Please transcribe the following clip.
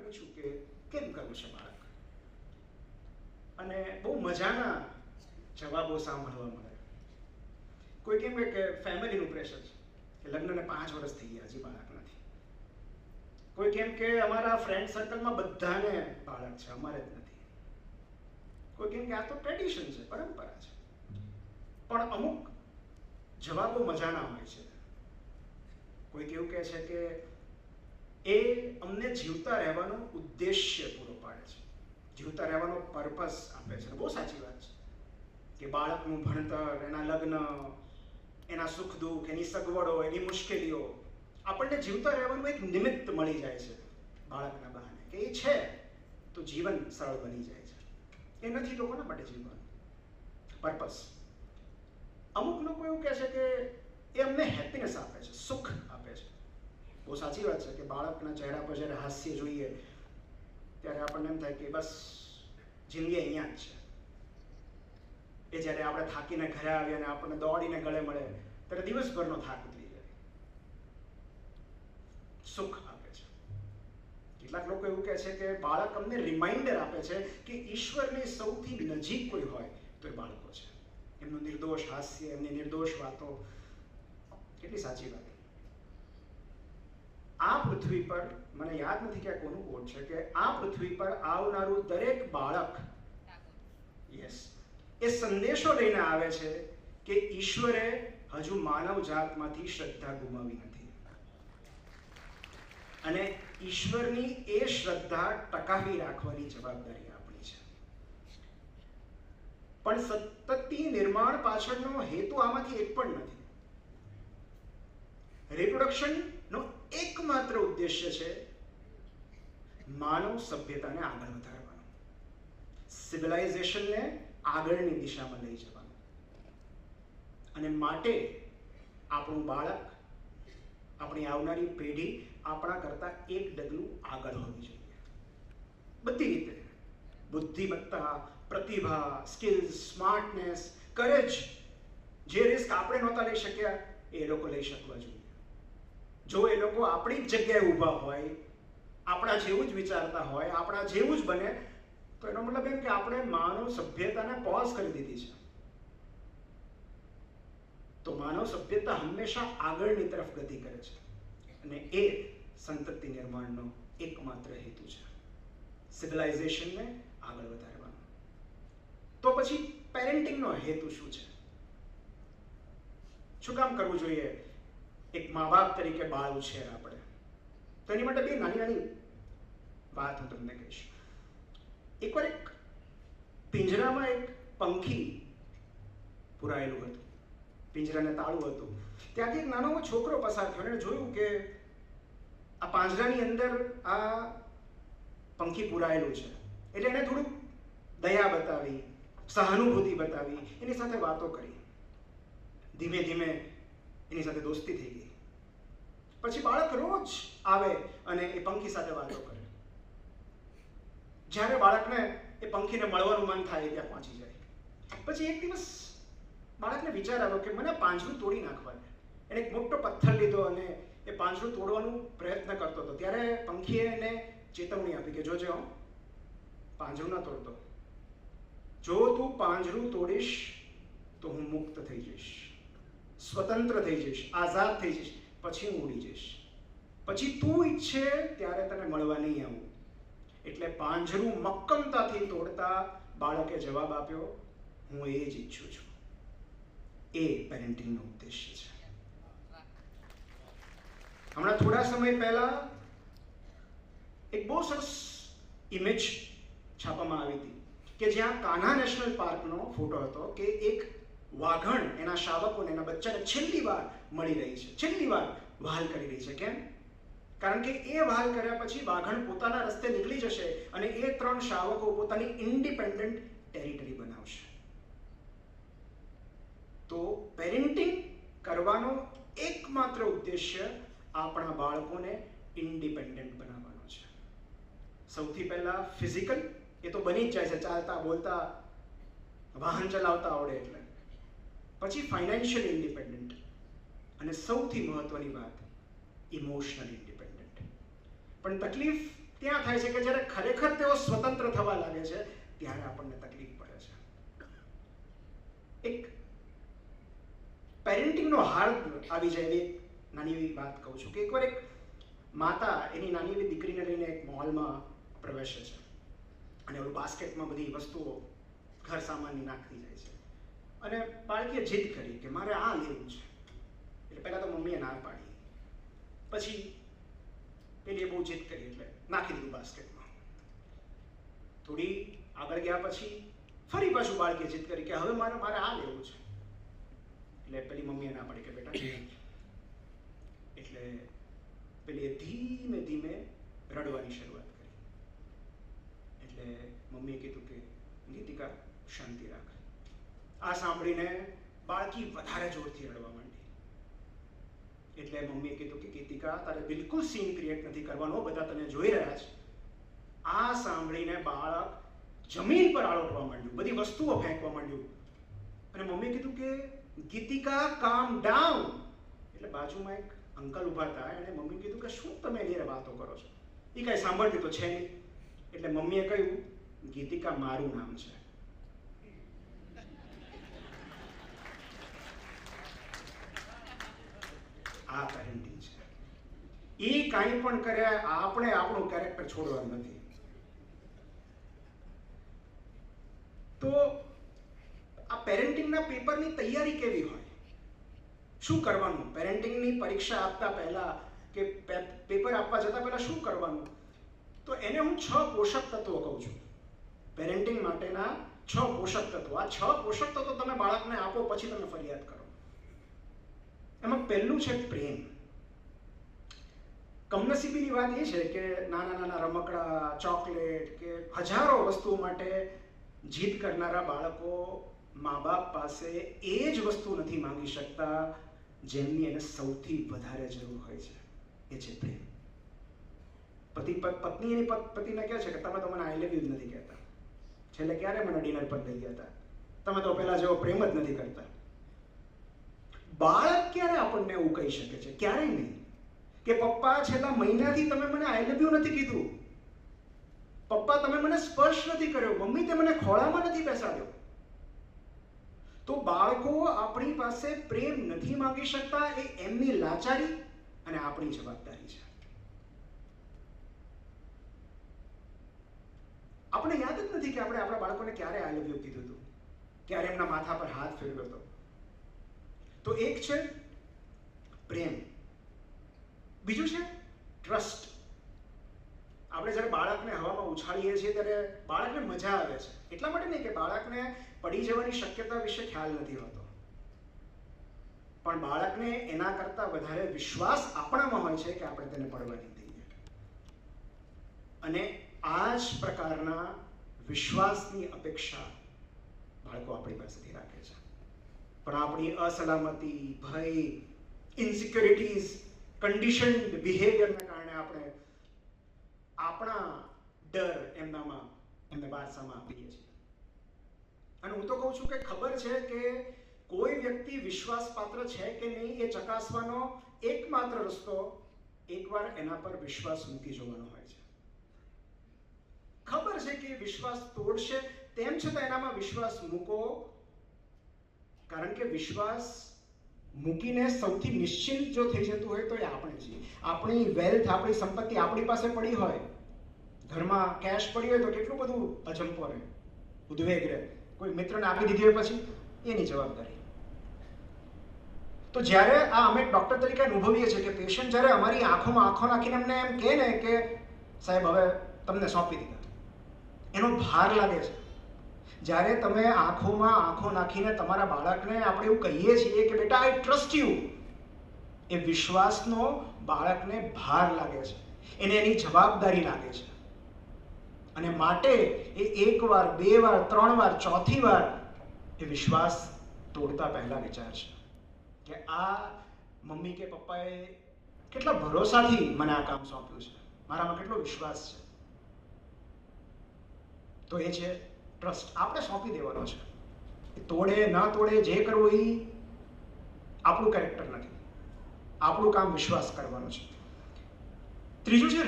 પૂછ્યું કે કેમ કરવું છે બાળક, અને બહુ મજાના જવાબો સાંભળવા મળે. કોઈ કેમ કે ફેમિલીનું પ્રેશર છે કે લગ્નને 5 વર્ષ થઈ ગયા હજી બાળક નથી. કોઈ કેમ કે અમારા ફ્રેન્ડ સર્કલમાં બધાને બાળક છે, અમારે જ નથી. કોઈ કેમ કે આ તો ટ્રેડિશન છે, પરંપરા છે. પણ અમુક જવાબો મજાના હોય છે. કોઈ કેવું કહે છે કે એ અમને જીવતા રહેવાનો ઉદ્દેશ્ય પૂરો પાડે છે, જીવતા રહેવાનો પર્પસ આપે છે. બહુ સાચી વાત છે કે બાળકનું ભણતર, એના લગ્ન, એના સુખ દુઃખ, એની સગવડો, એની મુશ્કેલીઓ, આપણને જીવતા રહેવાનું એક નિમિત્ત મળી જાય છે બાળકના બહાને, કે એ છે તો જીવન સરળ બની જાય છે. એ નથી તો કોના માટે જીવવાનું? પર્પસ. અમુક લોકો એવું કહે છે કે એ અમને હેપીનેસ આપે છે, સુખ આપે છે. બહુ સાચી વાત છે કે બાળકના ચહેરા પર જ્યારે હાસ્ય જોઈએ ત્યારે આપણને એમ થાય કે બસ જિંદગી અહીંયા જ છે. એ જ્યારે આપણે થાકીને ઘરે આવીએ અને આપણને દોડીને ગળે મળે ત્યારે દિવસભરનો થાક ઉતરી જાય. સુખ આપે છે. કેટલાક લોકો એવું કહે છે કે બાળક અમને રિમાઇન્ડર આપે છે કે ઈશ્વરની સૌથી નજીક કોઈ હોય તો એ બાળકો છે. એમનું નિર્દોષ હાસ્ય, એમની નિર્દોષ વાતો, કેટલી સાચી વાત. આ પૃથ્વી પર, મને યાદ નથી કે કોનું કોટ છે, કે આ પૃથ્વી પર આવનારું દરેક બાળક એ સંદેશો લઈને આવે છે કે ઈશ્વરે હજુ માનવ જાતમાંથી શ્રદ્ધા ગુમાવી નથી, અને ઈશ્વરની એ શ્રદ્ધા ટકાવી રાખવાની જવાબદારી આપણી છે. પણ સતત નિર્માણ પાછળનો હેતુ આમાંથી એક પણ નથી. રિપ્રોડક્શનનો એકમાત્ર ઉદ્દેશ્ય છે માનવ સભ્યતાને આગળ વધારવાનો, સિવિલાઇઝેશનને આગળની દિશામાં લઈ જવાનું. અને માટે આપણું બાળક, આપણી આવનારી પેઢી આપણા કરતા એક ડગલું આગળ હોવી જોઈએ, બધી રીતે. બુદ્ધિમત્તા, પ્રતિભા, સ્કિલ્સ, સ્માર્ટનેસ, કરેજ, જે રિસ્ક આપણે નહોતા લઈ શક્યા એ લોકો લઈ શકવા જોઈએ. જો એ લોકો આપણી જ જગ્યાએ ઊભા હોય, આપણા જેવું જ વિચારતા હોય, આપણા જેવું જ બને, તો એનો મતલબ એમ કે આપણે માનવ સભ્યતાને પોઝ કરી દીધી છે. તો માનવ સભ્યતા હંમેશા આગળની તરફ ગતિ કરે છે, અને એ સંતતિ નિર્માણનો એકમાત્ર હેતુ છે, સિવિલાઇઝેશનને આગળ વધારવાનો. તો પછી પેરેન્ટિંગનો હેતુ શું છે? શું કામ કરવું જોઈએ એક મા બાપ તરીકે બાળ ઉછેર આપણે? તો એની માટે બે નાની નાની વાત હું તમને કહીશ. એકવાર એક પિંજરામાં એક પંખી પુરાયેલું હતું, પિંજરાને તાળું હતું. ત્યાંથી એક નાનો છોકરો પસાર થયો અને જોયું કે આ પાંજરાની અંદર આ પંખી પુરાયેલું છે. એટલે એને થોડુંક દયા બતાવી, સહાનુભૂતિ બતાવી, એની સાથે વાતો કરી. ધીમે ધીમે એની સાથે દોસ્તી થઈ ગઈ. પછી બાળક રોજ આવે અને એ પંખી સાથે વાતો કરે. જ્યારે બાળકને એ પંખીને મળવાનું મન થાય ત્યાં પહોંચી જાય. પછી એક દિવસ બાળકને વિચાર આવ્યો કે મને પાંજરું તોડી નાખવાનું. એને એક મોટો પથ્થર લીધો અને એ પાંજરું તોડવાનો પ્રયત્ન કરતો હતો. ત્યારે પંખીએ એને ચેતવણી આપી કે જોજે, પાંજરું ના તોડતો. જો તું પાંજરું તોડીશ તો હું મુક્ત થઈ જઈશ, સ્વતંત્ર થઈ જઈશ, આઝાદ થઈ જઈશ, પછી હું ઉડી જઈશ. પછી તું ઈચ્છે ત્યારે તને મળવા નહીં આવું. એટલે પાંજરું મક્કમતાથી તોડતા બાળકે જવાબ આપ્યો, હું એ જ ઈચ્છું છું. એ પેરેન્ટિંગનો ઉદ્દેશ્ય છે. હમણાં થોડા સમય પહેલા એક બહુ સરસ ઇમેજ છાપવામાં આવી હતી કે જ્યાં કાન્હા નેશનલ પાર્કનો ફોટો હતો કે એક વાઘણ એના શાવકોને, એના બચ્ચાને છેલ્લી વાર મળી રહી છે, છેલ્લી વાર વહાલ કરી રહી છે. કેમ? કારણ કે એ વહાલ કર્યા પછી વાઘણ પોતાના રસ્તે નીકળી જશે અને એ 3 શાવકો પોતાની ઇન્ડિપેન્ડન્ટ ટેરિટરી બનાવશે. તો પેરેન્ટિંગ કરવાનો એકમાત્ર ઉદ્દેશ્ય આપણા બાળકોને ઇન્ડિપેન્ડન્ટ બનાવવાનો છે. સૌથી પહેલા ફિઝિકલ, એ તો બની જ જાય છે, ચાલતા બોલતા વાહન ચલાવતા આવડે એટલે. પછી ફાઇનાન્શિયલ ઇન્ડિપેન્ડન્ટ, અને સૌથી મહત્વની વાત ઇમોશનલ ઇન્ડિપેન્ડન્ટ. પણ તકલીફ ત્યાં થાય છે કે જ્યારે ખરેખર તેઓ સ્વતંત્ર થવા લાગે છે ત્યારે આપણને તકલીફ પડે છે. એક પેરેન્ટિંગનો હાર્દ આવી જાય એવી નાની એવી વાત કહું છું કે એકવાર એક માતા એની નાની એવી દીકરીને લઈને એક મોલમાં પ્રવેશે છે અને ઓલું બાસ્કેટમાં બધી વસ્તુઓ ઘર સામાનની નાખતી જાય છે અને બાળકીએ જીદ કરી કે મારે આ લેવું છે. એટલે પહેલા તો મમ્મીએ ના પાડી, પછી પેલીએ બહુ જીદ કરી એટલે નાખી દીધું બાસ્કેટમાં. થોડી આગળ ગયા પછી ફરી પાછું બાળકીએ જીદ કરી કે હવે મારે આ લેવું છે. એટલે પેલી મમ્મીએ ના પાડી કે બેટા એટલે પેલીએ ધીમે ધીમે રડવાની શરૂઆત કરી. એટલે મમ્મીએ કીધું કે ગીતિકા શાંતિ રાખ. આ સાંભળીને બાળકી વધારે જોરથી રડવા માંડી. એટલે મમ્મીએ કીધું કે ગીતિકા તારે બિલકુલ સીન ક્રિએટ નથી કરવાનો, બધા તને જોઈ રહ્યા છે. આ સાંભળીને બાળક જમીન પર આળોટવા માંડ્યું, બધી વસ્તુઓ ફેંકવા માંડ્યું. અને મમ્મીએ કીધું કે ગીતિકા કામ ડાઉન. એટલે બાજુમાં એક અંકલ ઉભા હતા, એણે મમ્મીએ કીધું કે શું તમે એની વાતો કરો છો, એ કઈ સાંભળતી તો છે નહીં. એટલે મમ્મીએ કહ્યું ગીતિકા મારું નામ છે. આ પેરેન્ટિંગ છે. એ કાંઈ પણ કરે આપણે આપણું કેરેક્ટર છોડવાનું નથી. તો આ પેરેન્ટિંગના પેપરની તૈયારી કેવી હોય, શું કરવાનું, પેરેન્ટિંગની પરીક્ષા આપતા પહેલા કે પેપર આપવા જતા પહેલા શું કરવાનું, તો એને હું 6 પોષક તત્વો કહું છું. પેરેન્ટિંગ માટેના 6 પોષક તત્વો. આ 6 પોષક તત્વો તમે બાળકને આપો પછી તમે ફરિયાદ કરો. એમાં પહેલું છે પ્રેમ. કમનસીબીની વાત એ છે કે નાના નાના રમકડા, ચોકલેટ કે હજારો વસ્તુઓ માટે જીદ કરનારા બાળકો મા બાપ પાસે એ જ વસ્તુ નથી માંગી શકતા જેમની એને સૌથી વધારે જરૂર હોય છે. એ છે પ્રેમ. પત્ની એની પતિને કહે છે કે તમે તો મને આઈ લવ યુ જ નથી કહેતા, છેલ્લે ક્યારે મને ડિનર પર લઈ ગયા હતા, તમે તો પહેલા જેવો પ્રેમ જ નથી કરતા. બાળક ક્યારે આપણને એવું કહી શકે છે? ક્યારેય નહીં કે પપ્પા છેલ્લા મહિનાથી તમે મને આઈ લવ યુ નથી કીધું, પપ્પા તમે મને સ્પર્શ નથી કર્યો, મમ્મી તે મને ખોળામાં નથી બેસાડ્યો. તો બાળકો આપણી પાસે પ્રેમ નથી માંગી શકતા, એ એમની લાચારી અને આપણી જવાબદારી છે. આપણે યાદ જ નથી કે આપણે આપણા બાળકોને ક્યારે આઈ લવ યુ કીધું હતું, ક્યારે એમના માથા પર હાથ ફેરવ્યો હતો. તો એક છે પ્રેમ, બીજું છે ટ્રસ્ટ. આપણે જ્યારે બાળકને હવામાં ઉછાળીએ છીએ ત્યારે બાળકને મજા આવે છે, એટલા માટે નહીં કે બાળકને પડી જવાની શક્યતા વિશે ખ્યાલ નથી હોતો, પણ બાળકને એના કરતાં વધારે વિશ્વાસ આપણામાં હોય છે કે આપણે તેને પડવા નહીં દઈએ. અને આ જ પ્રકારના વિશ્વાસની અપેક્ષા બાળકો આપણી પાસેથી રાખે છે. પણ આપણી અસલામતી, ભય, ઇન્સિક્યોરિટીઝ, કન્ડિશન્ડ બિહેવિયરના કારણે આપણે આપણા ડર એમને વારસામાં આપીએ છીએ. અને હું તો કહું છું કે ખબર છે કે કોઈ વ્યક્તિ વિશ્વાસપાત્ર છે કે નહીં એ ચકાસવાનો એકમાત્ર રસ્તો એકવાર એના પર વિશ્વાસ મૂકી જોવાનો હોય છે. ખબર છે કે વિશ્વાસ તોડશે, તેમ છતાં એનામાં વિશ્વાસ મૂકો, કારણ કે વિશ્વાસ મૂકીને સૌથી નિશ્ચિંત જો થઈ જતું હોય તો એ આપણે છીએ. આપણી વેલ્થ, આપણી સંપત્તિ આપણી પાસે પડી હોય, ઘરમાં કેશ પડી હોય તો કેટલું બધું અજંપો રહે, ઉદ્વેગ રહે. કોઈ મિત્રને આપી દીધી હોય પછી એની જવાબદારી. તો જ્યારે અમે ડૉક્ટર તરીકે અનુભવીએ છીએ કે પેશન્ટ જ્યારે અમારી આંખોમાં આંખો નાખીને અમને એમ કહે ને કે સાહેબ હવે તમને સોંપી દીધા, એનો ભાર લાગે છે. જ્યારે તમે આંખોમાં આંખો નાખીને તમારા બાળકને આપણે એવું કહીએ છીએ કે બેટા આઈ ટ્રસ્ટ યુ, એ વિશ્વાસનો બાળકને ભાર લાગે છે, એને એની જવાબદારી લાગે છે. અને માટે એ 1 વાર, 2 વાર, 3 વાર, 4થી વાર એ વિશ્વાસ તોડતા પહેલા વિચારશે કે આ મમ્મી કે પપ્પાએ કેટલા ભરોસાથી મને આ કામ સોંપ્યું છે, મારામાં કેટલો વિશ્વાસ છે. તો એ છે ટ્રસ્ટ. આપણે સોંપી દેવાનો છે. તોડે ન તોડે જે કરવું એ આપણું કેરેક્ટર નથી, આપણું કામ વિશ્વાસ કરવાનો છે. ત્રીજું છે